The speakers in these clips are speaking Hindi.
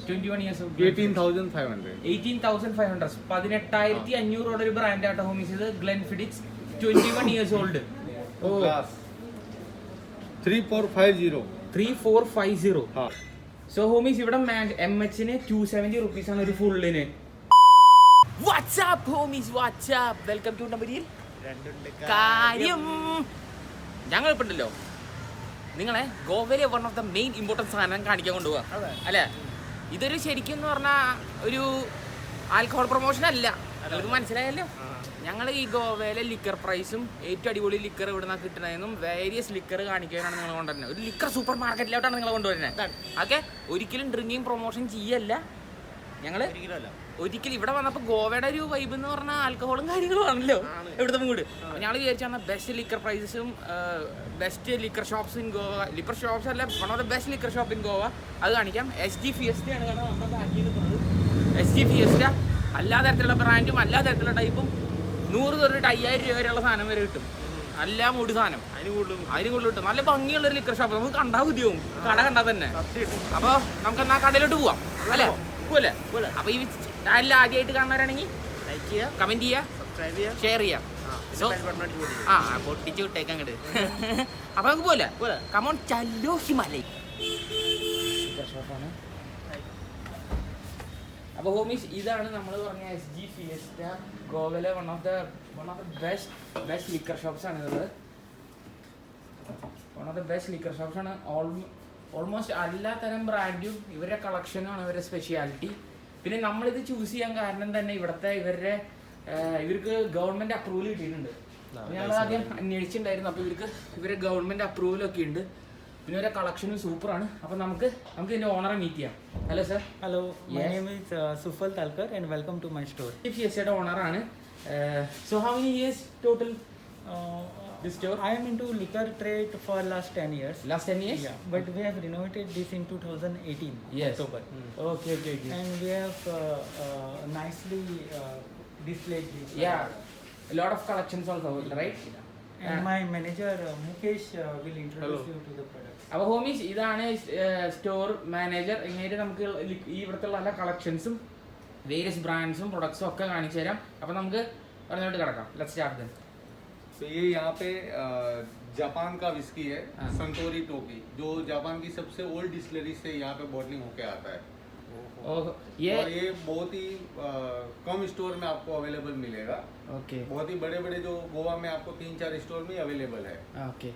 21 years of 18,500. 18,500. 18,500 ഒരു ബ്രാൻഡ് ആട്ടോ ഹോമീസ്. ഇത് Glenfiddich's 21 years old. Oh. Glass. 3450. 3450. So homies ഇവിടെ MH-ന് 270 rupees ആണ് ഒരു ഫുള്ളിന്. WhatsApp homies, WhatsApp. Welcome to നമ്പരിൽ കാര്യം. ഞങ്ങളിപ്പോൾ ഉണ്ടല്ലോ നിങ്ങളെ ഗോവയിലെ one of the main importance സാധനം കാണിക്കാൻ കൊണ്ടുപോകാം അല്ലേ. ഇതൊരു ശരിക്കും എന്ന് പറഞ്ഞാൽ ഒരു ആൽക്കഹോൾ പ്രൊമോഷൻ അല്ല, അത് മനസ്സിലായല്ലോ. ഞങ്ങൾ ഈ ഗോവയിലെ ലിക്കർ പ്രൈസും ഏറ്റവും അടിപൊളി ലിക്കർ ഇവിടെ നിന്ന് കിട്ടുന്നതെന്നും വേരിയസ് ലിക്കർ കാണിക്കാനാണ് നിങ്ങൾ കൊണ്ടുവരുന്നത്. ഒരു ലിക്കർ സൂപ്പർ മാർക്കറ്റിലോട്ടാണ് നിങ്ങൾ കൊണ്ടുവരുന്നത്. ഓക്കെ, ഒരിക്കലും ഡ്രിങ്കിങ് പ്രൊമോഷൻ ചെയ്യല്ല ഞങ്ങൾ. ഒരിക്കലും ഇവിടെ വന്നപ്പോൾ ഗോവയുടെ ഒരു വൈബ് എന്ന് പറഞ്ഞാൽ ആൽക്കഹോളും കാര്യങ്ങളും ആണല്ലോ ഇവിടുത്തെ മൂഡ്. ഞങ്ങൾ വിചാരിച്ചാൽ ബെസ്റ്റ് ലിക്കർ പ്രൈസസും best liquor shops in Goa, liquor shops അല്ല, one of the best liquor shop in Goa അത് കാണിക്കാം. SG Fiesta ആണ് കാരണം നമ്മുടെ ബാക്കി നിൽക്കുന്നത്. SG Fiesta എല്ലാ തരത്തിലുള്ള ബ്രാൻഡും എല്ലാ തരത്തിലുള്ള ടൈപ്പും 100 തൊട്ട് 5000 രൂപ വരെയുള്ള സാധനം വരെ കിട്ടും. എല്ലാ മൂഡ് സാധനം അതിന് കൂടുതൽ കിട്ടും. നല്ല ഭംഗിയുള്ളൊരു ലിക്കർ ഷോപ്പ്, നമുക്ക് കണ്ടാൽ ബുദ്ധിയാവും കട കണ്ടാൽ തന്നെ. അപ്പോൾ നമുക്ക് എന്നാൽ കടയിലോട്ട് പോവാം അല്ലേ? പോലെ അപ്പോൾ ഈ എല്ലാം ആദ്യമായിട്ട് കാണുന്നവരാണെങ്കിൽ ലൈക്ക് ചെയ്യുക, കമൻറ്റ് ചെയ്യുക, സബ്സ്ക്രൈബ് ചെയ്യുക, ഷെയർ ചെയ്യാം. സോ പൊട്ടിച്ച് വിട്ടേക്കാം അങ്ങോട്ട്. അപ്പോൾ നമുക്ക് പോലെ കമോൺ ചല്ലോ ഹിമാലയ ഷോപ്പാണ്. അപ്പോൾ ഹോമീസ് ഇതാണ് നമ്മൾ പറഞ്ഞ SG Fiesta ഗോവയിലെ one of the best liquor shops ആണ് ഇത്. One of the best liquor shops ആണ്. ഓൾമോസ്റ്റ് എല്ലാ തരം ബ്രാൻഡും ഇവരുടെ കളക്ഷനാണ് ഇവരുടെ സ്പെഷ്യാലിറ്റി. പിന്നെ നമ്മളിത് ചൂസ് ചെയ്യാൻ കാരണം തന്നെ ഇവർക്ക് ഗവൺമെൻറ് അപ്രൂവൽ കിട്ടിയിട്ടുണ്ട്. ഞങ്ങൾ ആദ്യം അന്വേഷിച്ചിട്ടുണ്ടായിരുന്നു. അപ്പോൾ ഇവരെ ഗവൺമെൻറ് അപ്രൂവലൊക്കെ ഉണ്ട്. പിന്നെ ഇവരുടെ കളക്ഷനും സൂപ്പറാണ്. അപ്പോൾ നമുക്ക് ഇതിൻ്റെ ഓണറെ മീറ്റ് ചെയ്യാം. Hello sir. Hello, my name is Sufal Talkar and welcome to my store. ഫിയസ്റ്റയുടെ ഓണറാണ്. So how many years total this store? I am into liquor trade for last 10 years. Last 10 years? Yeah, but we have renovated this in 2018 yes. October. Okay. And we have nicely displayed this. Yeah, a lot of collections also, right? And my manager Mukesh will introduce you to the product. അപ്പോൾ ഹോമീസ് ഇതാണ് സ്റ്റോർ മാനേജർ. ഇങ്ങനെ നമുക്ക് ഈ ഇവിടുത്തെ എല്ലാ കളക്ഷൻസും വേരിയസ് ബ്രാൻഡ്സും പ്രൊഡക്ട്സും ഒക്കെ കാണിച്ചു തരാം. അപ്പോൾ നമുക്ക് പറഞ്ഞോട്ട് കിടക്കാം. Let's start then. तो ये यहाँ पे जापान का विस्की है, संतोरी टोकी, जो जापान की सबसे ओल्ड डिस्टिलरी से यहाँ पे बॉटलिंग होके आता है. और ये बहुत ही कम स्टोर में आपको अवेलेबल मिलेगा. ओके. बहुत ही बड़े बड़े जो गोवा में आपको 3-4 स्टोर में अवेलेबल है. ओके.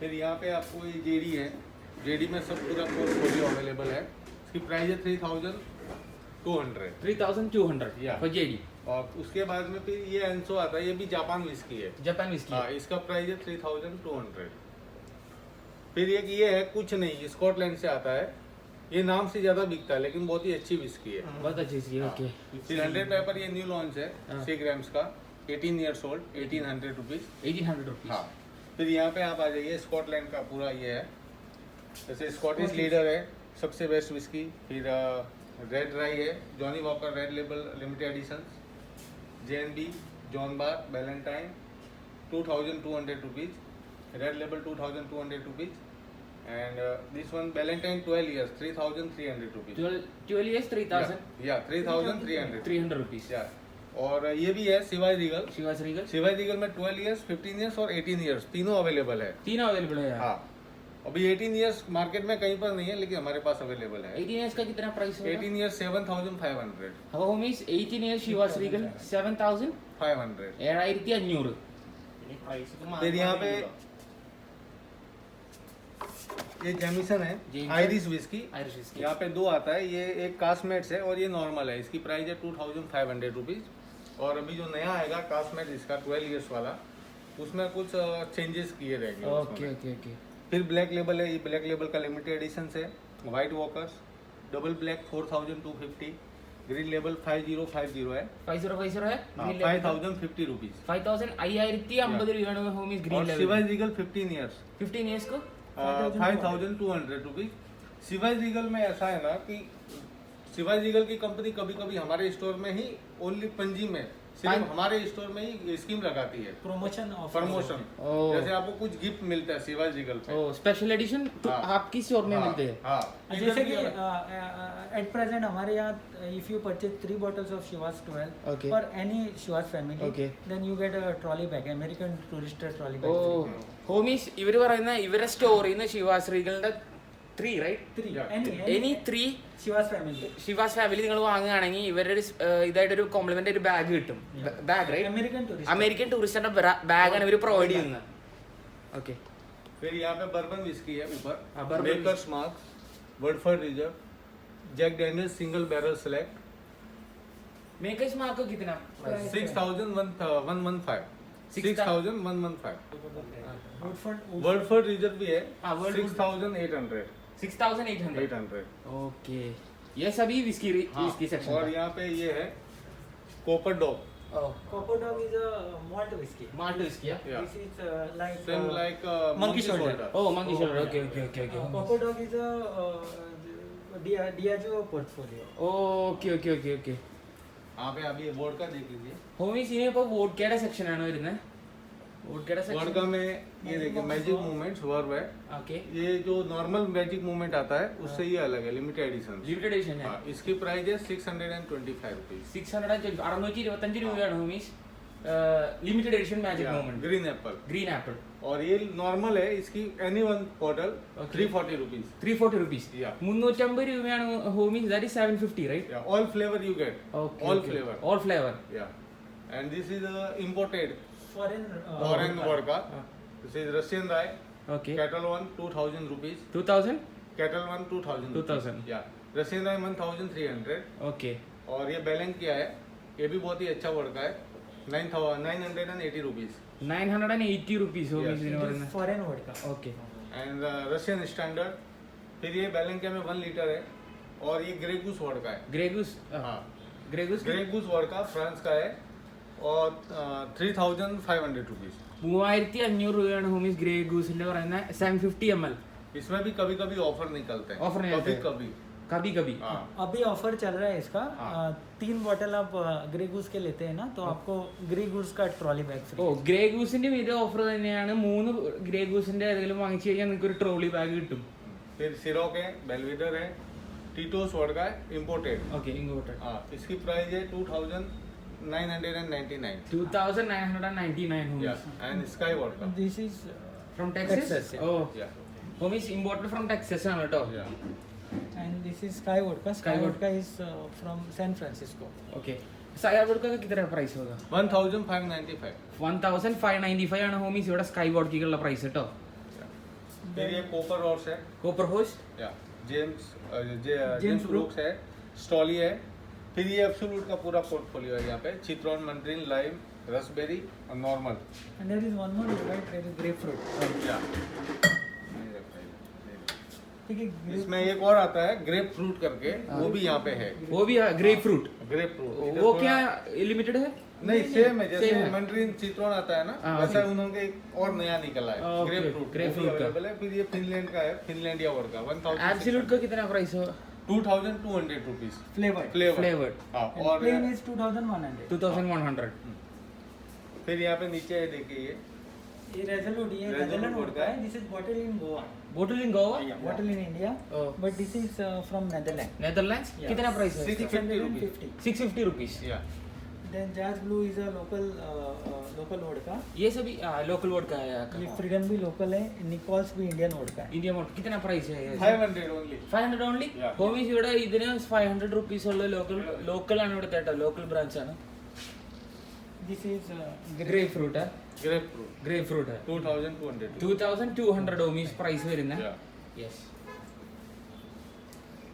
फिर यहाँ पे आपको ये जेडी है. जेडी में सब पूरा पोर्टफोलियो अवेलेबल है. इसकी प्राइस है 3,200. 3,200 फॉर जेडी. और उसके बाद में फिर ये एंसो आता है. ये भी जापान विस्की है. Japan whisky. हाँ, इसका प्राइस है 3,200. फिर एक ये है, कुछ नहीं, स्कॉटलैंड से आता है. ये नाम से ज्यादा बिकता है लेकिन बहुत ही अच्छी विस्की है. बहुत अच्छी विस्की है. ओके. फिर 100 पेपर ये न्यू लॉन्च है 6 ग्राम्स का, 18 ईयर्स ओल्ड, 1800 रुपीज. 1800 रुपीज. हाँ. फिर यहाँ पे आप आ जाइए. स्कॉटलैंड का पूरा ये है. जैसे स्कॉटिश लीडर है, सबसे बेस्ट विस्की. फिर रेड राई है, Johnnie Walker Red Label limited edition. JNB, John Barr, Ballantine 2,200 rupees. Red Label 2,200 rupees. And this one Ballantine 12 years 3,300 rupees. 12 years 3,000. या 3,300 रुपीज. या. और ये भी है शिवाज रीगल. शिवाज रीगल में 12 years, 15 years और 18 years तीनों अवेलेबल है. हाँ. अभी 18 years मार्केट में कहीं पर नहीं है लेकिन हमारे पास अवेलेबल है. 18 years का कितना प्राइस होगा? 18 years 7,500. अब होमीस 18 years शिवाज रीगल 7,500. 7,500. फिर यहाँ पे ये जेमिसन है, आयरिश विस्की. यहाँ पे 2 आता है. ये एक कास्मेट्स है और ये नॉर्मल है. इसकी प्राइस है 2,500 रुपीज. और अभी जो नया आएगा कास्मेट इसका 12 years वाला, उसमें कुछ चेंजेस किए रहेंगे. ओके. फिर ब्लैक लेबल है. ये ब्लैक लेबल का लिमिटेड एडिशन है. White Walkers double black 4,250. Green label 5,050 है. 5,050 है. 5,050 रुपीज. 5,550 രൂപയാണ് ഹോമീസ് ഗ്രീൻ ലെവൽ. Chivas Regal 15 years. 15 years को 5,200 रुपीज. शिवाज रीगल में ऐसा है ना कि शिवाज रीगल की कंपनी कभी कभी हमारे स्टोर में ही ओनली पंजी में सिर्फ हमारे स्टोर में ही स्कीम लगाती है, प्रमोशन ऑफर प्रमोशन। ओ। जैसे आपको कुछ गिफ्ट मिलता है शिवाजी जिगल पे। ओ स्पेशल एडिशन तो हाँ। आपकी स्टोर में मिलते हैं? हाँ जैसे कि इधर एट प्रेजेंट हमारे यहाँ if you purchase 3 bottles of Shivas 12 Okay. for any Shivas family, Okay. then you get a trolley bag, American Tourister trolley oh bag. Homies ഇവര് പറയുന്ന ഇവരെ സ്റ്റോറിൽ നിന്ന് ശിവാശ്രീകളുടെ 3 right 3 Yeah. Any 3 Shivas family. Chivas family നിങ്ങൾ വാങ്ങുകയാണെങ്കിൽ ഇവരുടെ ഒരു ഇതായിട്ടൊരു കോംപ്ലിമെന്റ് ഒരു ബാഗ് കിട്ടും. Bag right? American Tourister. American ടൂറിസ്റ്റിന്റെ ബാഗാണ് ഇവർ പ്രൊവൈഡ് ചെയ്യുന്നത്. ഓക്കെ. फिर यहाँ पे बर्बन विस्की है ऊपर, हाँ, bourbon Maker's Mark, Woodford Reserve, Jack Daniel's single barrel select, Maker's Mark को कितना? 6,115, 6,115। Woodford. वर्डफोर्ड रिजर्व भी है, हाँ, Woodford। 6,800, 6,800. 800। ओके. ये सभी विस्की विस्की और सेक्शन. यहाँ पे ये है Copper Dog, Copper Dog is a malt whiskey. Malt whisky. Yeah. This is like same like monkey shoulder. Oh monkey shoulder. Okay okay okay okay. Copper Dog is a Diageo portfolio. Okay okay okay okay. यहाँ पे अभी वोडका देख लीजिए। ഹോമീസ് ഇനിയിപ്പോ വോഡ്കയുടെ സെക്ഷൻ ആണ് വരുന്നത്. വോഡ്കയുടെ സെക്ഷൻ. वोडका में ये देखिए मैजिक मूवमेंट्स वर्ब है, ओके. ये जो नॉर्मल मैजिक मूवमेंट आता है उससे ये अलग है, लिमिटेड एडिशन। ലിമിറ്റഡ് എഡിഷൻ ആണ്. इसकी प्राइस है 625 रुपीज। 625 രൂപയാണ് homies. Limited edition magic movement green apple. Green apple. और ये नॉर्मल है, इसकी any one bottle Okay. 340 rupees. 340 rupees. Yeah. 350 രൂപയാണ് homies. That is 750 right? All flavour you get, Okay. all okay. flavor। All flavor. Yeah, and this is imported Foreign. foreign vodka। Ah. This is Russian rye, Okay. kettle one 2000 rupees, 2000. kettle one 2000 rupees। 2000. Yeah, Russian rye 1300। Okay. और ये बैलेंस किया है, ये भी बहुत ही अच्छा वोडका है, 980 रुपीज। 980 rupees Yes. ഹോമീസ് ഇതിന് It is പറയുന്നത്. foreign vodka. Okay. And Russian standard. फिर ये बैलेंकिया में 1 लीटर है, और ये ग्रे गूस वोडका है। ഗ്രേഗൂസ്. हाँ, ഗ്രേഗൂസ് ग्रे गूस वोडका फ्रांस का है, और 3500 रुपीज। 3500 രൂപയാണ് ഹോമീസ് ഗ്രേ ഗൂസിന്റെ പറയുന്ന 750 ml. इसमें भी कभी कभी ऑफर निकलते हैं, Offer निकलते कभी हैं। कभी। कभी कभी. हाँ, अभी ऑफर चल रहा है इसका। हाँ। 3 बॉटल आप ग्रे गूस के लेते हैं ना, तो आपको ग्रे गूस का ट्रॉली बैग ഓ फ्री। ഗ്രേ ഗൂസിന്റെ ഇത് ഓഫർ തന്നെയാണ്. 3 ഗ്രേ ഗൂസിന്റെ ഏതെങ്കിലും വാങ്ങിച്ചു കഴിഞ്ഞാൽ നിങ്ങൾക്ക് ഒരു ട്രോളി ബാഗ് കിട്ടും. फिर सिरोक है, बेलविडर है, टीटोस वोडका है, इम्पोर्टेड। ഓക്കെ ഇങ്ങോട്ട്. हाँ, इसकी प्राइस है 2999। 2999 Yeah, homies. and Sky Vodka। This is from Texas. Texas, yeah. Oh Yeah, homies imported from Texas ആണ് കേട്ടോ. yeah। And this is Sky Vodka. Sky Sky Vodka is from San Francisco. Okay. Sky Vodka का कितना प्राइस होगा? 1595। 1595 ആണ് ഹോമീസ് ഇവിടെ സ്കൈ വോഡ്ക്കയുള്ള പ്രൈസ് കേട്ടോ. फिर ये कोपर हॉर्स है, കോപ്പർ ഹോഴ്സ്. या जेम्स जेम्स ब्रूक्स है, स्टॉली है। फिर ये एब्सोल्यूट का पूरा पोर्टफोलियो है, यहाँ पे चित्रोन, मंड्रिन, लाइम, रसबेरी और normal. And there is one more, right? There is grapefruit. Yeah ठीक है। इसमें एक और आता है ग्रेप फ्रूट करके, वो भी यहाँ पे है। वो भी ग्रेप फ्रूट. ग्रेप फ्रूट वो क्या लिमिटेड है? नहीं, सेम है, जैसे Same है. मंड्रिन चित्रोन आता है ना, हाँ, वैसा okay. उन्होंने एक और नया निकला है, Okay, grep fruit. grape fruit का। अवेलेबल है। फिर ये फिनलैंड का है, फिनलैंडिया वोडका 1000। एब्सोल्यूट का कितना प्राइस होगा? 2200 रुपीज फ्लेवर्ड। फ्लेवर। फ्लेवर्ड. हाँ, एंड और प्लेन इज 2100। 2100. फिर यहाँ पे नीचे है, देखिए ये ये रेजोल्यूट, ये Resolute नेदरलैंड vodka वोडका है। This is bottled in Goa, bottled in Goa. Bottled in India, Oh. But this is from Netherland. Netherlands. Yeah. कितना प्राइस है? 650। 650 rupees. Yeah then Jazz Blue is a local vodka. ये सभी लोकल वोड का है यहाँ ये का. फ्रीडम भी लोकल है, निकोल्स भी इंडियन वोडका है। इंडिया मोड कितना प्राइस है? 500 ओनली। 500 ഓൺലി. Yeah. ഹോമീസ് ഇവിടെ ഇതിന് 500 റുപ്പീസ് ഉള്ള ലോക്കൽ ആണ് ഇവിടുത്തെ കേട്ടോ. ലോക്കൽ ബ്രാഞ്ച് ആണ്. This is grapefruit. Grapefruit grapefruit 2200। 2200 homies price വരുന്ന. Yeah. യെസ്.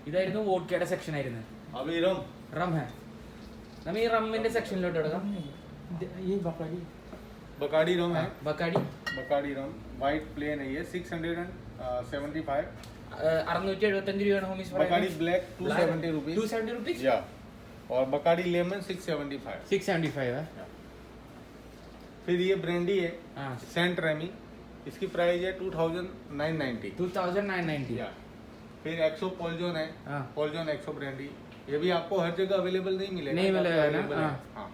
ഇതായിരുന്നു വോഡ്കയുടെ സെക്ഷൻ ആയിരുന്നു. अभी रम റം ഹെ. നമ്മൾ ഈ റമ്മിന്റെ സെക്ഷനിലോട്ട് എടുക്കാം. ये बकरी। बकाडी रम है, ബക്കാടി बकाडी रम वाइट प्लेन है, ये 675। 675 രൂപയാണ് homies Bacardi black 270 rupees. 270 rupees. या, और बकाडी लेमन 675। 675 है. फिर ये ब्रांडी है, हाँ. सेंट रेमी, इसकी प्राइस है 2990। 2990. या, फिर एक्सो पॉलजोन है, हाँ. पॉलजोन एक्सो ब्रांडी ये भी आपको हर जगह अवेलेबल नहीं मिलेगा। नहीं मिलेगा ना? Available है। हाँ। हाँ।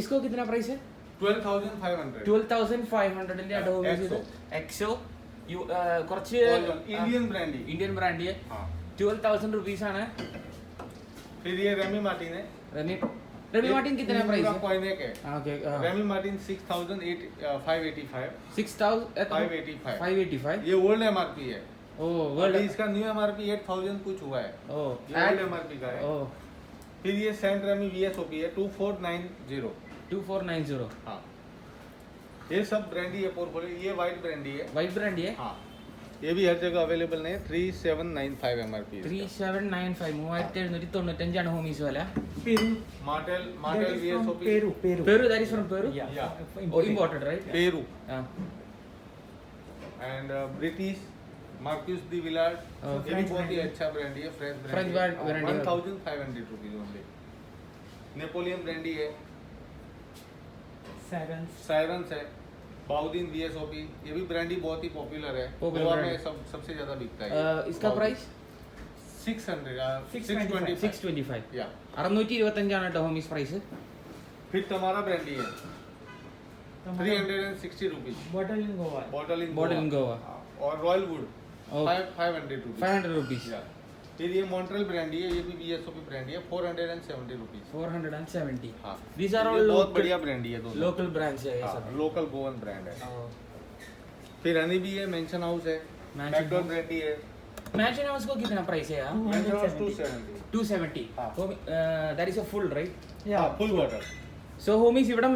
इसको कितना प्राइस है? 12,500 12,500 ന്റെ हाँ, ഹോമീസ് Exo. എക്സോ കുറച്ച് इंडियन ब्रांड ही। ഇന്ത്യൻ ബ്രാൻഡ് हाँ। 12,000 रुपीस ആണ്. फिर ये रेमी मार्टिन है। रेमी मार्टिन कितना प्राइस है? पॉइनेक है। ओके रेमी मार्टिन 6,585 6,000 585 ये ओल्ड एमआरपी है। ओ अभी वर्ल्ड इसका न्यू एमआरपी 8,000 कुछ हुआ है। ओ ये ओल्ड एमआरपी का है। ओ फिर ये सेंट रेमी VSOP है 2490। 2490 हाँ, ये सब ब्रांडी है पोर्टफोलियो। ये वाइट ब्रांडी है। वाइट ब्रांड है. हाँ, ये भी हर जगह अवेलेबल नहीं है। 3795 एमआरपी है। 3795 3795 ആണ് ഹോമീസ് വില. Peru. Martel That Martel is from VSOP Peru. Peru. Peru, that is from Peru? Yeah. Yeah. Oh, imported, right? Peru Ah. And British Marcus the Willard. Oh, ये भी French बहुत ही brand है। अच्छा ब्रांडी है। फ्रेंच French ब्रांडी brand है। 1500 रुपीज ओनली। नेपोलियन ब्रांडी है। Sirens. सायरन्स है। बाउदीन VSOP ये भी ब्रांडी बहुत ही पॉपुलर है। Popular गोवा brand में है। सबसे ज्यादा बिकता है। इसका प्राइस 625 625 या। 625 ആണ് കേട്ടോ ഹോമീസ് പ്രൈസ്. फिर तुम्हारा ब्रांडी है Tamara. 360 rupees Bottle in Goa. Bottle in Goa. और royal would Oh. 500 rupees. 500 rupees. या। फिर ये मॉन्ट्रियल ब्रांडी है। ये भी VSOP ब्रांडी है 470 रुपीज। 470. हाँ, These are ये all बहुत local बढ़िया ब्रांडी है दोनों। local brands है ये सब. लोकल गोवन ब्रांड है। Oh. फिर हनी भी है। मेंशन हाउस है। Mansion मैकडॉन House. ब्रांडी है। Mansion House को कितना प्राइस है यार? 270 270. हाँ. So, that is a full, right? Yeah. Full water. So homies ഇവിടെ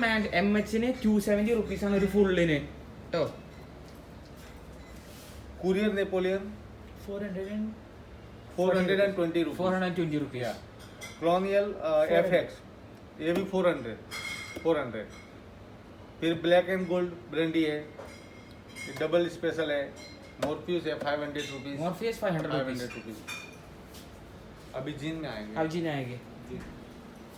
MHന് 270 rupees ആണ് ഒരു ഫുള്ളിന് കേട്ടോ. Courier Napoleon 420 rupees. 420 rupees. या। क्लोनियल FX ये भी 400। फिर ब्लैक एंड गोल्ड ब्रांडी है। डबल स्पेशल है। मॉर्फ्यूज है 500 रुपीज। Morpheus 500 rupees. रुपीज। अभी जीन में आएंगे। अब ജിൻ ആയെങ്കിൽ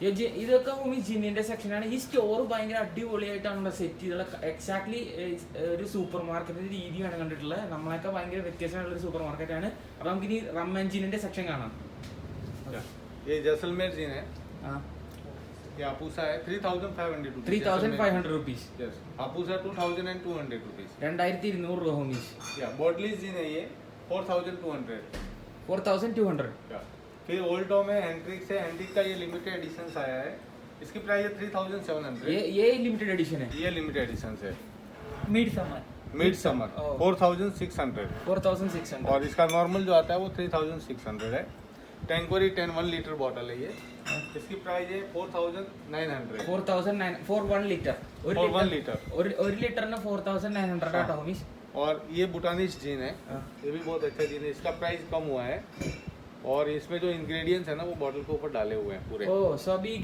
ഇതൊക്കെ ഹോമീസ് ജിന്നിന്റെ സെക്ഷനാണ്. ഈ സ്റ്റോർ ഭയങ്കര അടിപൊളിയായിട്ടാണ് സെറ്റ് ചെയ്തുള്ള. എക്സാക്ട്ലി ഒരു സൂപ്പർ മാർക്കറ്റിന്റെ രീതിയാണ് കണ്ടിട്ടുള്ളത്. നമ്മളൊക്കെ ഭയങ്കര വ്യത്യസ്തമായിട്ടുള്ള ഒരു സൂപ്പർ മാർക്കറ്റാണ്. അപ്പൊ നമുക്ക് ഇനി റം ആൻഡ് ജിന്നിന്റെ സെക്ഷൻ കാണാം. ये जैसलमेर जीन है। ആ ये हापुसा है 3,500 रुपीज। 3,500 rupees. यस। हापुसा 2,200 रुपीज। 2200 രൂപ ഹോമീസ്. या बॉटलीज जीन है ये 4,200। 4,200. फिर ओल्टो में एंट्रिक्स है। एंट्रिक का ये लिमिटेड एडिशन आया है। इसकी प्राइस है 3,700। ये लिमिटेड एडिशन है. ये लिमिटेड एडिशन है। Midsummer. Mid summer Oh. 4,600। 4,600. और इसका नॉर्मल जो आता है वो 3,600 है। टैंकोरी 10 1 लीटर बॉटल है ये। इसकी प्राइस है 4,900। 4,900 for 1 liter. For 1 liter. ഒരു ലിറ്ററിന് 4,900 ആട്ടോ ഹോമീസ്. और ये बुटानिश जीन है। हाँ. ये भी बहुत अच्छा जीन है। इसका प्राइस कम हुआ है और इसमें जो इंग्रेडिएंट्स है ना वो बॉटल के ऊपर डाले हुए हैं पूरे। ഓ സോ ഈ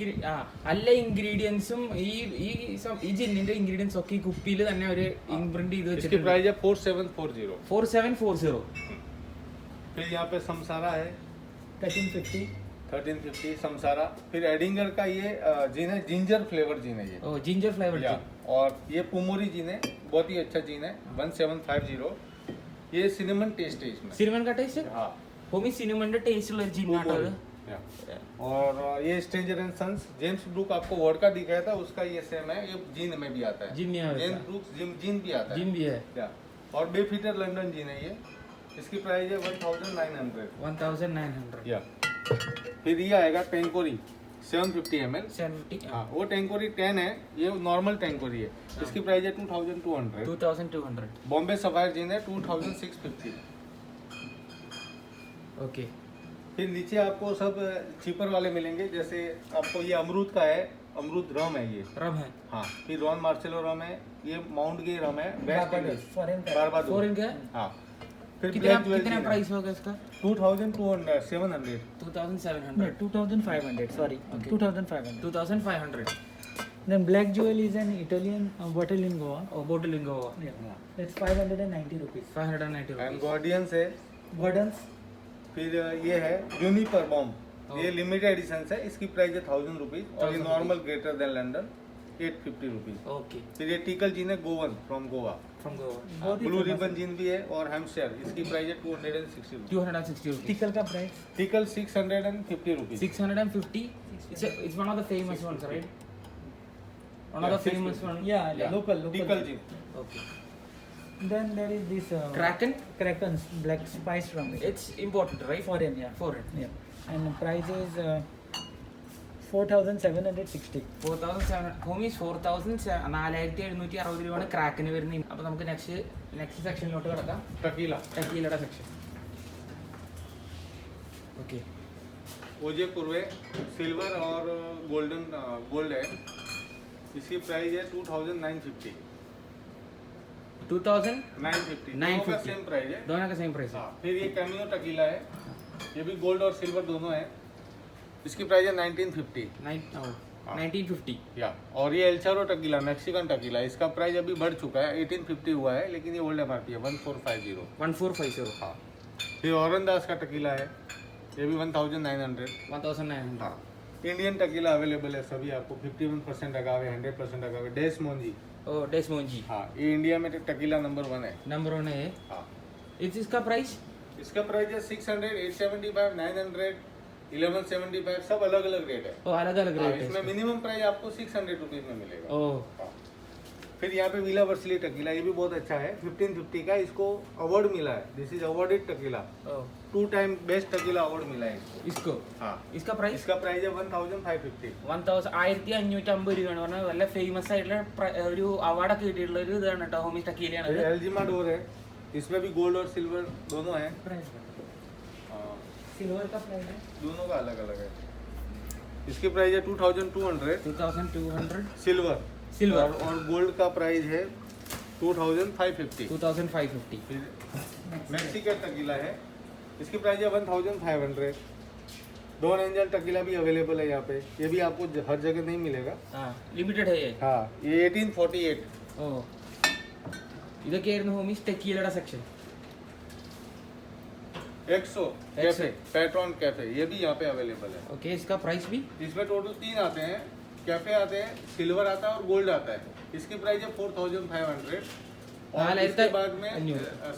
എല്ലാ ഇൻഗ്രീഡിയൻസും ഈ ജിന്നിന്റെ ഇൻഗ്രീഡിയൻസ് ഒക്കെ ഈ കുപ്പിയിൽ തന്നെ ഒരു ഇംപ്രിന്റ് ചെയ്ത് इसकी വെച്ചിട്ടുണ്ട്. प्राइस है 4,740। 4740. फिर यहाँ पे समसारा है 1350. 1350 समसारा। फिर एडिंगर का ये जीन है। जिंजर फ्लेवर जीन है ये। ഓ ജിഞ്ചർ ഫ്ലേവർ. या, और ये पुमोरी जीन है। बहुत ही अच्छा जीन है 1750। ये सिनेमन टेस्ट है इसमें। സിനിമൻ का टेस्ट हाँ। ഹോമി സിനിമന്റെ ടേസ്റ്റ് ഉള്ള ഒരു ജിന്നാട്ടോ അത്. या। और ये Stranger and Sons James Brook आपको वोडका दिखाया था उसका ये सेम है। ये जीन में भी आता है। जिन में आता है। जेम्स ब्रूक जीन भी आता है। जिन भी है. या। और बेफिटर लंदन जीन है ये। इसकी प्राइस है 1,900। 1,900. या। फिर ये आएगा टैंकोरी 750 ml। 750. हाँ, वो टैंकोरी 10 है। ये नॉर्मल टैंकोरी है। इसकी प्राइस है 2,200। 2,200. बॉम्बे सफायर जीन है 2,650। ओके. फिर नीचे आपको सब चीपर वाले मिलेंगे। जैसे आपको ये अमरूद का है। अमरूद रम है ये। रम है. हाँ। फिर रॉन मार्सेलो रम है। ये माउंट गे रम है। West Indies Foreign. बारबाडोस। 4 इनका है. हाँ। फिर कितना ब्लैक कितना प्राइस होगा इसका? 2,200 700। 2,700. 2,500. Sorry. Okay. 2,500. 2,500. Then Black Jewel is an Italian bottle in Goa. Oh, bottle in Goa. Yeah. It's 590 rupees. 590 and rupees. Guardians है। Gordon's. फिर ये है यूनिपर बॉम्ब। Oh. ये लिमिटेड एडिशन है। इसकी प्राइस है 1,000 रुपीज। और ये 1,000 normal greater than London 850 rupees. Okay फिर ये टिकल जीन है गोवन फ्रॉम गोवा. फ्रॉम गोवा बहुत ही ब्लू famous रिबन है। जीन भी है और हैम्पशायर, इसकी प्राइस है 260 रुपीज. 260 rupees. टिकल का price tackle 650 rupees. 650. It's one of the famous ones, right? One of Yeah, the famous 650. one. yeah local tackle gene. Okay. then there is this Kraken. Kraken's black spice from it. It's imported, right? foreign, yeah. Foreign. Yeah. And the price is 4,760. 4,700. Homies 4,760 രൂപയാണ് ക്രാക്കിന് വരുന്നത്. അപ്പോൾ നമുക്ക് നെക്സ്റ്റ് സെക്ഷനിലോട്ട് കിടക്കാം. टकीला. ടക്കീലയുടെ സെക്ഷൻ. ഓക്കെ ओजे कुर्वे सिल्वर और गोल्डन गोल्ड है. इसकी प्राइस है 2,950. 2,000. 950. 950. सेम प्राइस है. दोनों का सेम प्राइस है. हाँ, फिर ये कैमियो टकीला है, ये भी गोल्ड और सिल्वर दोनों है. इसकी प्राइस है 1950. 1950. या और ये एल्चारो टकीला मैक्सिकन टकीला, इसका प्राइस अभी बढ़ चुका है, 1850 हुआ है, लेकिन ये ओल्ड एमआरपी है 1450. 1450. हाँ. फिर औरंदाज का टकीला है, ये भी 1900. 1,900. हाँ. इंडियन टकीला अवेलेबल है सभी आपको, 51% अगावे, 100% अगावे. डेस मोंजी. ओ डेस्मोंजी हाँ, ये इंडिया में टकीला नंबर 1 है. नंबर 1 है. हाँ. इसका प्राइस इसका प्राइस है 600, 875, 900, 1175, सब अलग अलग रेट है. ओ अलग अलग हाँ, रेट है. इसमें मिनिमम प्राइस आपको 600 रुपीज में मिलेगा. ओ हाँ. फिर यहाँ पे विला वर्सली टकीला, ये भी बहुत अच्छा है, 1550 का, इसको अवार्ड मिला है. दिस इज अवार्डेड टकीला, ओ 2 टाइम बेस्ट टकीला अवार्ड मिला है इसको. इसको हाँ. इसका प्राइस इसका प्राइस है 1550. 1550 രൂപയാണ് പറഞ്ഞാൽ നല്ല ഫേമസ് ആയിട്ടുള്ള ഒരു അവാർഡൊക്കെ കിട്ടിയിട്ടുള്ള ഒരു ഇതാണ് കേട്ടോ. ഹോമി ടക്കീലയാണ് ഇത്. एल्जिमा डोर है, इसमें भी गोल्ड और सिल्वर दोनों है. प्राइस हाँ, सिल्वर का प्राइस है दोनों का अलग अलग है. इसकी प्राइस है 2200 2200 सिल्वर. सिल्वर और गोल्ड का प्राइस है 2550. 2550. फिर मैक्सिकन टकीला है, इसकी प्राइस है 1500. डॉन एंजल टकीला भी अवेलेबल है यहाँ पे, ये भी आपको हर जगह नहीं मिलेगा. ആ ലിമിറ്റഡ് है ये. हाँ, ये 1848. ഓ ഇതൊക്കെയായിരുന്നു ഹോമീസ് ടെക്കീലയുടെ സെക്ഷൻ. 100 कैफे, पैट्रॉन कैफे, ये भी यहाँ पे अवेलेबल है. ഓക്കെ इसका प्राइस भी इसमें टोटल 3 आते हैं, कैफे आते हैं, सिल्वर आता है और गोल्ड आता है. इसकी प्राइस है 4500. और 4500. इसके बाद में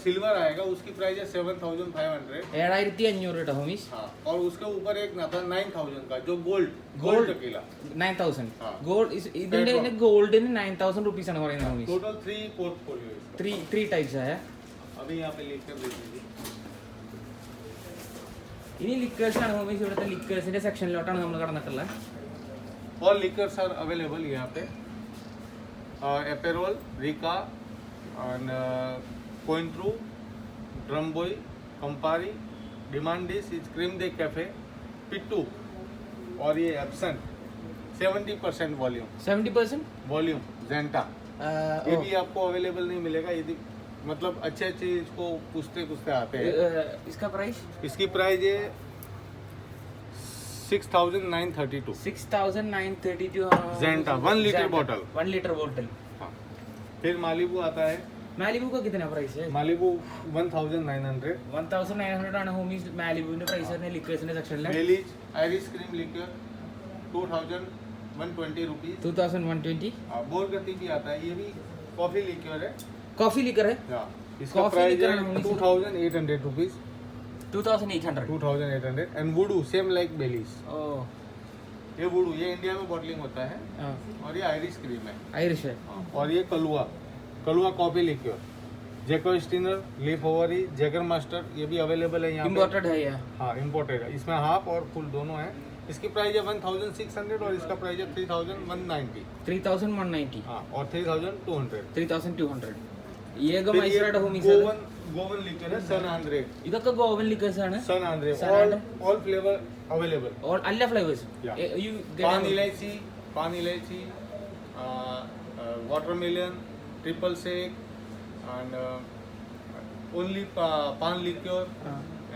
सिल्वर आएगा, उसकी प्राइस है 7500. 7500 കേട്ടോ ഹോമീസ്. हाँ, और उसके ऊपर एक आता है 9000 का, जो गोल्ड Gold. टकीला. 9000. हाँ. ഗോൾഡ് ഇതിന്റെ തന്നെ ഗോൾഡിന് 9000 റുപ്പീസ് ആണ് പറയുന്നത് ഹോമീസ്. टोटल 3 पोर्टफोलियो है इसका. 3 ടൈപ്സ് है. अभी यहाँ पे लिख कर दे दीजिए. ഇനി ലിക്കേഴ്സ് ആണ് ഹോമീസ്. ഇവിടുത്തെ ലിക്കേഴ്സിന്റെ സെക്ഷനിലോട്ടാണ് നമ്മൾ കടന്നിട്ടുള്ളത്. ऑल लिकर्स आर अवेलेबल यहाँ पे. एपेरोल, रिका, and कोइंट्रू, ड्रमबॉय, कंपारी, डिमांडिस, इज क्रीम दे कैफे, पिट्टू, और ये एब्सेंट 70% वॉल्यूम 70%. जेंटा. ये भी आपको अवेलेबल नहीं मिलेगा, यदि मतलब अच्छे अच्छे इसको पूछते आते हैं. इसका प्राइस इसकी प्राइस है 6932. 6932. Zenta, 1 litre bottle. 1 litre bottle. हाँ. फिर मालिबू आता है, മാലിബു का कितना प्राइस है? मालिबू 1900. 1900 ആണ് ഹോമീസ് മാലിബുവിന്റെ പ്രൈസ് വരുന്നത് ലിക്കേഴ്സിന്റെ സെക്ഷനിൽ. बेलीज आयरिश क्रीम लिकर 2120 रुपीज. 2120. बोरगति भी आता है, ये भी कॉफी लिक्योर है. कॉफी लिकर है हाँ. इसका Coffee प्राइस liquor है है only 2800 rupees. 2800. 2800. And voodoo same like Baileys. Oh ये वुडू, ये इंडिया में बॉटलिंग होता है, हां और ये आयरिश क्रीम है. आयरिश है. और ये कलुआ कॉफी लिक्योर. जेको स्टिनर, लीफ ओवरी, जैगर मास्टर, ये भी अवेलेबल है यहाँ पे. इंपोर्टेड है ये. हाँ, इम्पोर्टेड है. इसमें हाफ और फुल दोनों है. इसकी प्राइस है 1600 और इसका प्राइस है 3190. 3190. हाँ, और 3200. 3200. ये फिर ये മൈസൂരുടെ ഹോമീസ്. गोवन लिक्योर है, सन आंद्रे. ഇതൊക്കെ ഗോവൻ ലിക്കേഴ്സ് ആണ്. San Andre, San Andre. All flavour available. और എല്ലാ ഫ്ലേവേഴ്സ്. Yeah. यू पान इलायची, watermelon, triple shake, and only पान liqueur,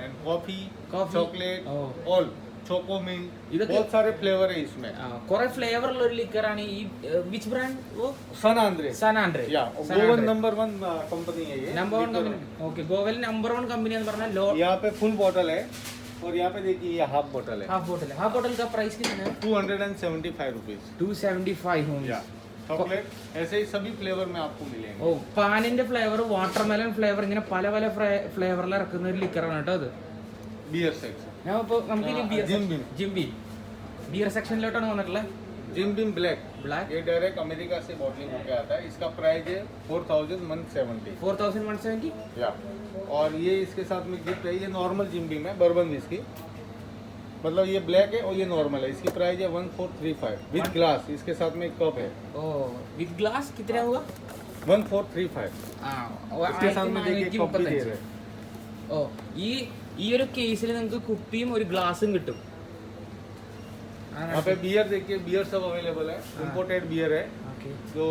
and coffee, Coffee. Chocolate, Oh. All chocomint, इधर बहुत सारे फ्लेवर है इसमें. കുറെ ഫ്ലേവർ ഉള്ള ഒരു ലിക്കറാണ് ഈ വിച്ച് ബ്രാൻഡ്? ഓ सन आंद्रे. സൻ ആൻഡ്രെ. या गोवन नंबर 1 कंपनी है ये. Number 1 company. Okay Goan number 1 company എന്ന് പറഞ്ഞാൽ लो यहाँ पे फुल बॉटल है, और यहाँ पे देखिए ये हाफ बॉटल है. हाफ बोतल है. हाफ बोतल का प्राइस कितना है? 275 रुपीज. 275 होंगे. या चॉकलेट ऐसे ही सभी फ्लेवर में आपको मिलेंगे ഓ പാനിന്റെ ഫ്ലേവർ വാട്ടർമെലൺ ഫ്ലേവർ ഇങ്ങനെ പല പല ഫ്ലേവറിൽ ഇറക്കുന്ന ഒരു ലിക്കറാണ് കേട്ടോ അത്. बियर सेक्शन ഞാൻ ഇപ്പോൾ നമുക്ക് ഇനി beer Jim Beam. GIMP beer സെക്ഷനിലോട്ടാണ് വന്നിട്ടുള്ളത്. जिम बिम ब्लैक Black? ये डायरेक्ट अमेरिका से बॉटलिंग होकर आता है। इसका प्राइस है 4170 4170. या और ये इसके साथ में गिफ्ट है। ये नॉर्मल जिम बिम है बर्बन विस्की, मतलब ये ब्लैक है और ये नॉर्मल है। इसकी प्राइस है 1435 विद ग्लास। इसके साथ में एक कप है ഓ വിത്ത് ഗ്ലാസ് कितना हुआ? 1435। ആ इसके साथ में देखिए कप भी दे रहे हैं। ഓ ഈ ഒരു കേസിൽ നിങ്ങൾക്ക് കുപ്പിയും ഒരു ഗ്ലാസും കിട്ടും. यहाँ पे बियर देखिए, बियर सब अवेलेबल है। इम्पोर्टेड बियर है ഓക്കെ जो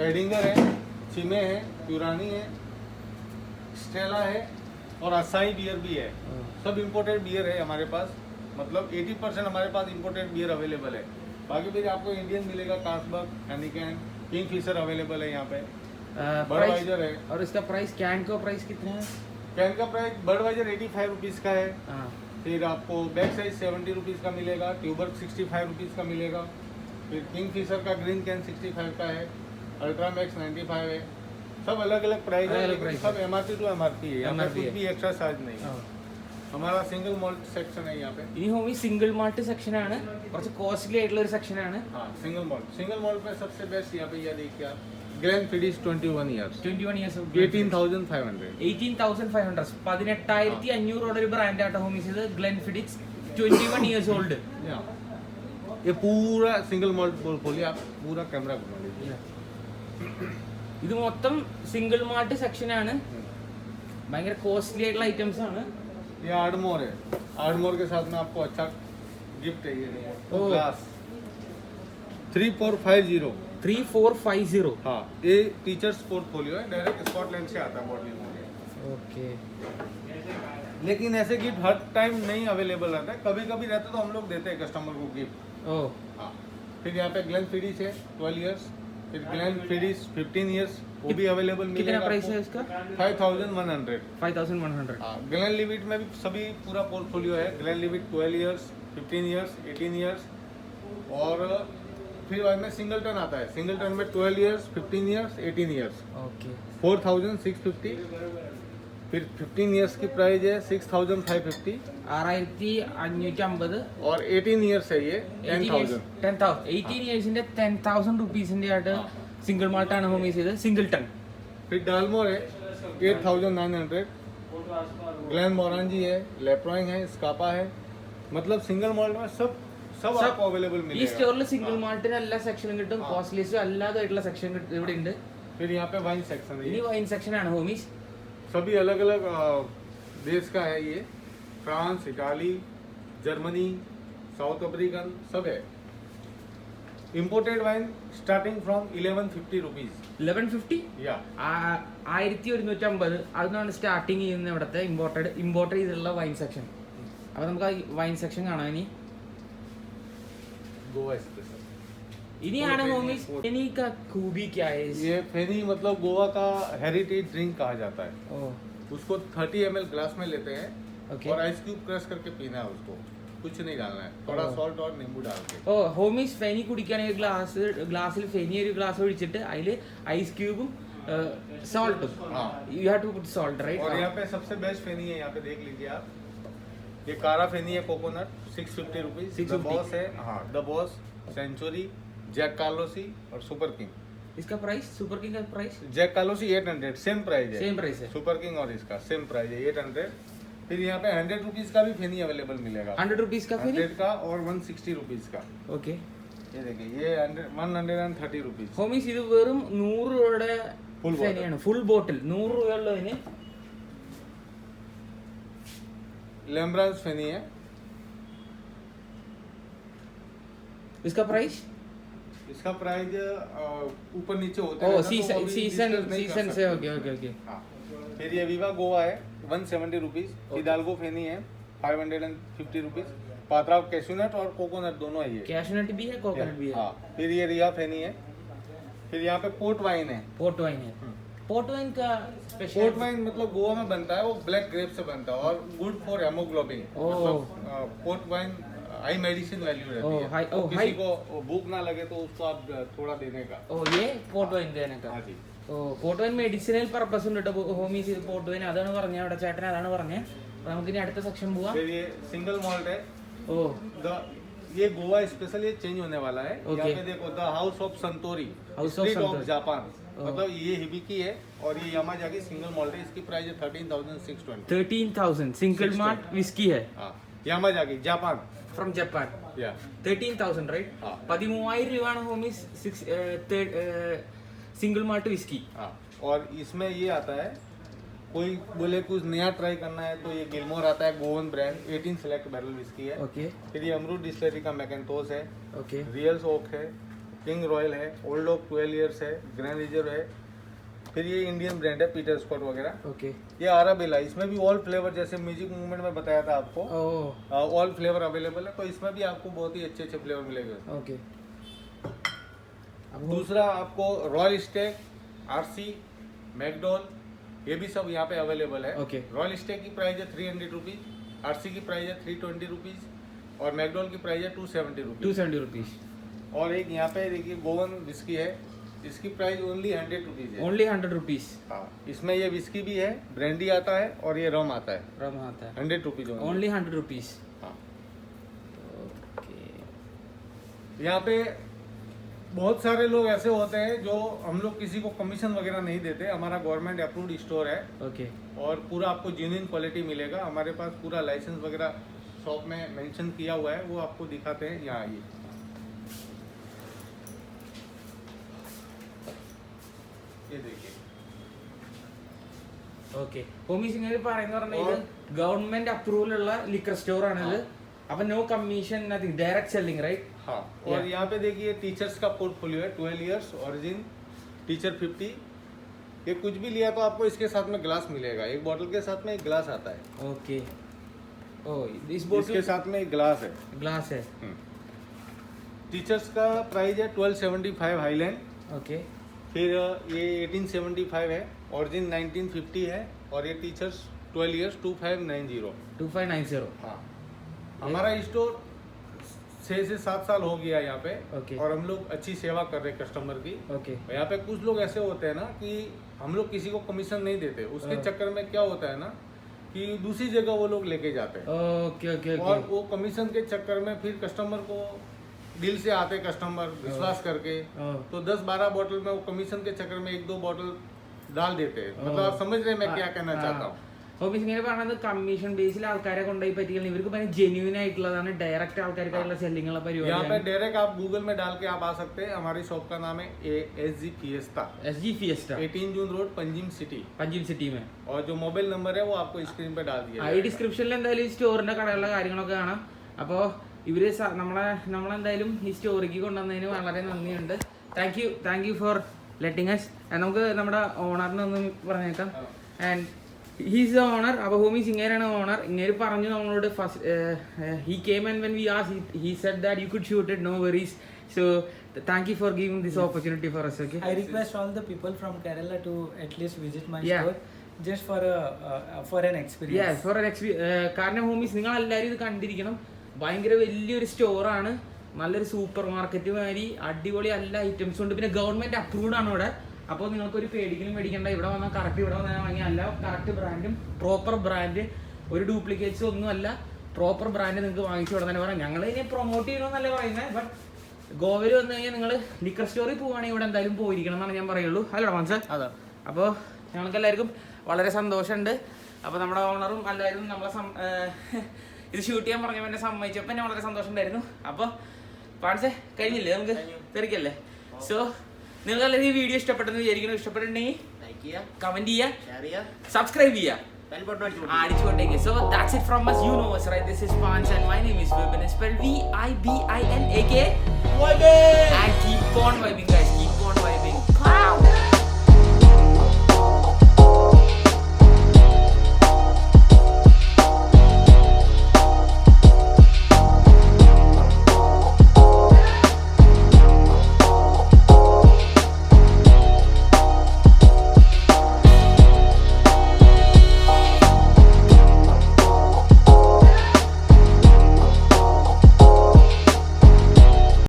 एडिंगर है, चिमे है, पुरानी है, स्टेला है और असाई बियर भी है। सब इम्पोर्टेड बियर है हमारे पास, मतलब 80% हमारे पास इम्पोर्टेड बियर अवेलेबल है। बाकी फिर आपको इंडियन मिलेगा, कार्लसबर्ग, हैनिकेन, किंगफिशर अवेलेबल है यहाँ पे, बर्डवाइजर है। और इसका प्राइस कैन का प्राइस कितना है? कैन का प्राइस बर्डवाइजर 85 रुपीज़ का है। हाँ फिर आपको बैक साइज 70 रुपीज़ का मिलेगा, ट्यूबर 65 रुपीज़ का मिलेगा। फिर किंगफिशर का ग्रीन कैन 65 का है, अल्ट्रामैक्स 95 है। सब अलग अलग प्राइस है, अलग-अलग लेकिन price सब MRP टू MRP है। यहाँ पे MRP कुछ है। भी एक्स्ट्रा चार्ज नहीं है। हमारा सिंगल मॉल्ट सेक्शन है यहाँ पे। ഇനി ഹോമി സിംഗിൾ മാൾട്ട് സെക്ഷനാണ്, കുറച്ച് കോസ്റ്റ്ലി ആയിട്ടുള്ള ഒരു സെക്ഷനാണ്. हाँ सिंगल मॉल्ट में सबसे बेस्ट यहाँ पे ये देखिए आप, ग्रैंड फिडिश 21 ईयर्स 21 years 18,500। 18,500 18,500 ഒരു ബ്രാൻഡ് ആട്ടോ ഹോമീസ്. ഇത് ഗ്ലെൻഫിഡിക്സ് 21 years old. ये पूरा सिंगल मॉल्ट बोलिए आप, पूरा कैमरा घुमा लीजिए। ഇത് മൊത്തം സിംഗിൾ മാൾട്ട് സെക്ഷനാണ്. ഭയങ്കര കോസ്റ്റ്ലി ആയിട്ടുള്ള ഐറ്റംസ് ആണ്. ये आर्डमोर है, आर्डमोर के साथ में आपको अच्छा गिफ्ट है। ये ओह। ग्लास 3450। 3450. हाँ ये टीचर्स पोर्टफोलियो है, डायरेक्ट स्कॉटलैंड से आता है बॉटलिंग में। ഓക്കെ लेकिन ऐसे गिफ्ट हर टाइम नहीं अवेलेबल रहता है, कभी कभी रहता है तो हम लोग देते हैं कस्टमर को गिफ्ट। ഓ हाँ फिर यहाँ पे ग्लेन फिडिश है 12 इयर्स, फिर ग्लेन फिडिश 15 इयर्स, वो भी अवेलेबल कितना मिलेगा प्राइस है आपको इसका? 5100। 5100. हाँ ग्लेन लिविट में भी सभी पूरा पोर्टफोलियो है। ग्लेन लिविट 12 इयर्स, 15 इयर्स, 18 इयर्स और फिर बाद में सिंगलटन आता है। सिंगलटन में 12 इयर्स, 15 इयर्स, 18 इयर्स ഓക്കെ 4650। फिर 15 इयर्स की प्राइस है 6550 6550. और 18 इयर्स है ये 10,000। 18 ഇയേഴ്സിന്റെ 10,000 റുപ്പീസിന്റെ ആയിട്ട് സിംഗിൾ മാൾട്ട് ആണ് ഹോമീസ് ചെയ്ത് സിംഗിൾ ടൺ. फिर डालमोर है 8,900। ग्लैन मोरांजी है, लेप्रोइंग है, स्कापा है, मतलब सिंगल मॉल्ट में सब आपको अवेलेबल ഈ मिलेगा। സ്റ്റോറിൽ സിംഗിൾ മാൾട്ടിന് എല്ലാ സെക്ഷനും കിട്ടും, കോസ്റ്റ്ലിസും അല്ലാതായിട്ടുള്ള സെക്ഷൻ ഇവിടെ ഉണ്ട്. फिर यहाँ पे वाइन सेक्शन है, ഇനി ये വൈൻ സെക്ഷൻ ആണ് ഹോമീസ്. सभी अलग अलग देश का है। ये France, Italy, Germany, south African सब है। Imported wine starting from 1150 rupees 1150. या 1150 അതിനാണ് സ്റ്റാർട്ടിങ് ചെയ്യുന്നത് ഇവിടുത്തെ ഇമ്പോർട്ട് ചെയ്തിട്ടുള്ള വൈൻ സെക്ഷൻ. അപ്പൊ നമുക്ക് ആ വൈൻ സെക്ഷൻ കാണാം. गोवा स्पेशल। ഇനിയാണ് ഹോമീസ് ഇനി का खूबी क्या है? ये फेनी मतलब गोवा का हेरिटेज ड्रिंक कहा जाता है। ഓ उसको 30 ml ग्लास में लेते हैं ഓക്കെ. और आइस क्यूब क्रश करके पीना है उसको, कुछ नहीं डालना है, थोड़ा ओह। सॉल्ट और नींबू डाल के। ഓ ഹോമീസ് ഫെനി കുടിക്കുകയാണെങ്കിൽ ഗ്ലാസ്സിൽ ഫെനി ഒരു ഗ്ലാസ് ഒഴിച്ചിട്ട് അതിൽ ഐസ് ക്യൂബും സോൾട്ടും. हाँ you have to put salt और റൈറ്റ്. यहाँ पे सबसे बेस्ट फेनी है, यहाँ पे देख लीजिए आप, ये कारा फेनी है कोकोनट 650 रुपीज़। 650 द बॉस है, हाँ द बॉस, सेंचुरी, जैक कार्लोसी और सुपर किंग। इसका प्राइस सुपर किंग का प्राइस जैक कार्लोसी 800 सेम प्राइस है, सेम प्राइस है. सुपर किंग और इसका सेम प्राइस है 800। फिर यहाँ पे 100 रुपीज़ का भी फेनी अवेलेबल मिलेगा, 100 रुपीस का फेनी. 100 का और 160 रुपीज़ का। ഓക്കെ ये देखिए ये 130 रुपीज़। ഹോമീസ് ഇത് വെറും 100 രൂപയുടെ Full bottle. ഫെനിയാണ്, ഫുൾ ബോട്ടിൽ 100 രൂപയുള്ളതിന്. लेम्ब्रास फेनी है, इसका प्राइस इसका प्राइस ऊपर नीचे होता ओ है ना, तो सीजन अभी सीजन discuss नहीं कर सीजन से सकते। Okay okay okay. हाँ फिर ये विवा गोवा है 170 रुपीज़। हिडाल्गो फेनी है 550 रुपीज़। पात्राव कैशूनट और कोकोनट दोनों है ये। कैशनट भी है, कोकोनट भी है. हाँ फिर ये रिया फेनी है। फिर यहाँ पे पोर्ट वाइन है। पोर्ट वाइन है. पोर्ट वाइन का स्पेशल पोर्ट वाइन मतलब गोवा में बनता है, वो ब्लैक ग्रेप से बनता है और गुड फॉर हेमोग्लोबिन। ओह। मतलब port wine high medicine value रहती Oh, है। high- तो oh, किसी high- को भूख ना लगे तो उसको आप थोड़ा देने का। ഓ ये പോട്ട് വൈൻ ദേനക്ക हाँ जी। ഓ പോട്ട് വൈൻ മെഡിസിനൽ പർപ്പസ് ഉണ്ട് കേട്ടോ ഹോമീസ് ഇത് പോട്ട് വൈൻ അതാണ് പറഞ്ഞത് അവിടെ ചേട്ടൻ അതാണ് പറഞ്ഞത് അപ്പൊ നമുക്ക് ഇനി അടുത്ത സെക്ഷൻ പോവാം फिर ये सिंगल मॉल्ट है। ഓ ये गोवा स्पेशल ये चेंज होने वाला है। Okay. यहाँ पे देखो the house of संतोरी, House of street of Suntory. Japan, Oh. मतलब ये हिबिकी है और ये यामाजाकी सिंगल मॉल्ट है। इसकी प्राइस है 13,620। 13,000 സിംഗിൾ മാൾട്ട് വിസ്കി है हाँ, यामाजाकी जापान। ഫ്രം ജപ്പാൻ या 13,000 റൈറ്റ് हाँ 13,000 രൂപയാണ് ഹോമീസ് സിംഗിൾ മാൾട്ട് വിസ്കി हाँ। और इसमें ये आता है, कोई बोले कुछ नया ट्राई करना है तो ये गिलमोर आता है, Goan brand 18 select barrel whisky है। ഓക്കെ फिर ये अमरूद डिस्टिलरी का मैकेंटोस है, ഓക്കെ रियल ओक है, किंग रॉयल है, ओल्ड ओक 12 इयर्स है, ग्रैंड रिजर्व है। फिर ये इंडियन ब्रांड है पीटर स्कॉट वगैरह। ഓക്കെ ये आराबेला, इसमें भी ऑल फ्लेवर, जैसे म्यूजिक मूवमेंट में बताया था आपको, ഓ ऑल फ्लेवर अवेलेबल है। तो इसमें भी आपको बहुत ही अच्छे अच्छे फ्लेवर मिलेंगे। ഓക്കെ दूसरा आपको रॉयल स्टेक, आरसी, मैकडॉल, ये भी सब यहाँ पे अवेलेबल है। Okay. रॉयल स्टेक की प्राइस है 300 रुपीज, आरसी की प्राइस है 320 रुपीज और मैकडॉल की प्राइस है 270 रुपीज। 270 रुपीस और एक यहाँ पे देखिए गोवन विस्की है, इसकी प्राइस ओनली 100 रुपीज है। ओनली 100 रुपीस हाँ, इसमें ये विस्की भी है, ब्रांडी आता है और ये रम आता है। रम आता है 100 रुपीज ओनली 100 रुपीस हाँ। ओके यहाँ पे बहुत सारे लोग ऐसे होते हैं जो हम लोग किसी को कमीशन वगैरह नहीं देते। हमारा गवर्नमेंट अप्रूव्ड स्टोर है ओके और पूरा आपको जेन्युइन क्वालिटी मिलेगा। हमारे पास पूरा लाइसेंस वगैरह शॉप में मेंशन किया हुआ है, वो आपको दिखाते हैं। यहाँ आइए, ये देखिए। ഓക്കെ ഹോമീസ് ഇങ്ങനെ പറയുന്ന പറഞ്ഞാൽ ഇത് ഗവൺമെന്റ് അപ്രൂവൽ ഉള്ള ലിക്കർ സ്റ്റോർ ആണിത് അപ്പൊ no commission nothing direct selling right हाँ, और यहाँ पे देखिए टीचर्स का पोर्टफोलियो है, 12 इयर्स ओरिजिन, टीचर 50। ये कुछ भी लिया तो आपको इसके साथ में ग्लास मिलेगा, एक बॉटल के साथ में एक ग्लास आता है। ഓക്കെ ഓ दिस इसके बोतल साथ में एक ग्लास है। ग्लास है टीचर्स का प्राइस है 1275 हाईलैंड। ओके फिर ये 1875 है, ओरिजिन 1950 है और ये टीचर्स 12 इयर्स 2590। 2590 हाँ, हमारा स्टोर 6 से 7 साल हो गया यहाँ पे। Okay. और हम लोग अच्छी सेवा कर रहे हैं कस्टमर की। ओके यहाँ पे कुछ लोग ऐसे होते हैं ना कि हम लोग किसी को कमीशन नहीं देते, उसके चक्कर में क्या होता है ना कि दूसरी जगह वो लोग लेके जाते हैं ओके ओके और ओके वो कमीशन के चक्कर में फिर कस्टमर को दिल से आते कस्टमर विश्वास करके, तो 10-12 बोतल में वो कमीशन के चक्कर में 1-2 बोतल डाल देते हैं। मतलब आप समझ रहे हैं मैं क्या कहना चाहता हूँ। ഹോമീസ് ഇങ്ങനെ പറഞ്ഞത് കമ്മീഷൻ ബേസിൽ ആൾക്കാരെ കൊണ്ടുപോയി പറ്റിക്കണം ഇവർക്ക് ഭയങ്കര ജെന്യൂൻ ആയിട്ടുള്ളതാണ് ഡയറക്റ്റ് ആൾക്കാർക്കായിട്ടുള്ള സെല്ലിങ്ങുള്ള यहाँ पे പരിപാടി डायरेक्ट आप गूगल में डाल के आप आ सकते हैं। हमारी शॉप का नाम है ASG Fiesta, SG Fiesta 18 जून road, Panjim city. Panjim city में और जो मोबाइल नंबर है वो आपको स्क्रीन पे डाल दिया ഈ जाएगा। ഡിസ്ക്രിപ്ഷനിൽ എന്തായാലും ഈ സ്റ്റോറിന്റെ കടകളുടെ കാര്യങ്ങളൊക്കെ കാണാം അപ്പോൾ ഇവര് നമ്മളെന്തായാലും ഈ സ്റ്റോറിക്ക് കൊണ്ടുവന്നതിന് വളരെ നന്ദിയുണ്ട്. Thank you for letting us. നമുക്ക് നമ്മുടെ ഓണറിനെ ഒന്ന് പറഞ്ഞേക്കാം. And he's the owner. അപ്പോൾ ഹോമീസ് ഇങ്ങനെയാണ് ഓണർ. ഇങ്ങനെ പറഞ്ഞു നമ്മളോട് first he came and when we asked he said that you could shoot it, no worries. So thank you for giving this opportunity for us. Okay, I request all the people from Kerala to at least visit my Yeah. store just for an experience. Yeah, for an കാരണം ഹോമീസ് നിങ്ങൾ എല്ലാവരും ഇത് കണ്ടിരിക്കണം. ഭയങ്കര വലിയൊരു സ്റ്റോറാണ്, നല്ലൊരു സൂപ്പർ മാർക്കറ്റ് മാതിരി അടിപൊളി എല്ലാ ഐറ്റംസും ഉണ്ട്. പിന്നെ ഗവൺമെന്റ് അപ്രൂവ്ഡ് ആണ് ഇവിടെ. അപ്പോൾ നിങ്ങൾക്കൊരു പേടിക്കലും മേടിക്കേണ്ട. ഇവിടെ വന്നാൽ കറക്റ്റ് ഇവിടെ വന്നാൽ വാങ്ങിയ അല്ല കറക്റ്റ് ബ്രാൻഡും പ്രോപ്പർ ബ്രാൻഡ്, ഒരു ഡ്യൂപ്ലിക്കേറ്റ്സും ഒന്നും അല്ല. പ്രോപ്പർ ബ്രാൻഡ് നിങ്ങൾക്ക് വാങ്ങിച്ചു ഇവിടെ തന്നെ പറയാം. ഞങ്ങൾ ഇതിനെ പ്രൊമോട്ട് ചെയ്യണമെന്നല്ല പറയുന്നത്, ബട്ട് ഗോവയിൽ വന്നു കഴിഞ്ഞാൽ നിങ്ങൾ ലിക്കർ സ്റ്റോറിൽ പോവുകയാണെങ്കിൽ ഇവിടെ എന്തായാലും പോയിരിക്കണം എന്നാണ് ഞാൻ പറയുള്ളൂ. അല്ലടാ മനസ്സ്. അതെ. അപ്പോൾ ഞങ്ങൾക്ക് എല്ലാവർക്കും വളരെ സന്തോഷമുണ്ട്. അപ്പോൾ നമ്മുടെ ഓണറും എല്ലാവരും നമ്മളെ ഇത് ഷൂട്ട് ചെയ്യാൻ പറഞ്ഞപ്പോൾ എന്നെ സമ്മതിച്ചപ്പോൾ എന്നെ വളരെ സന്തോഷം ഉണ്ടായിരുന്നു. അപ്പോൾ പാൻസേ കഴിഞ്ഞില്ലേ, നമുക്ക് തിരക്കല്ലേ. സോ നിങ്ങൾക്ക് എല്ലാവരും ഈ വീഡിയോ ഇഷ്ടപ്പെട്ടെന്ന് വിചാരിക്കുന്നു. ഇഷ്ടപ്പെട്ടിട്ടുണ്ടെങ്കിൽ കമന്റ് ചെയ്യുക, സബ്സ്ക്രൈബ് ചെയ്യുക, അടിച്ചുകൊണ്ടേക്ക്. So that's it from us. You know us, right? This is Panch and my name is Vibin. It's spelled VIBIN, aka and keep on vibing, guys.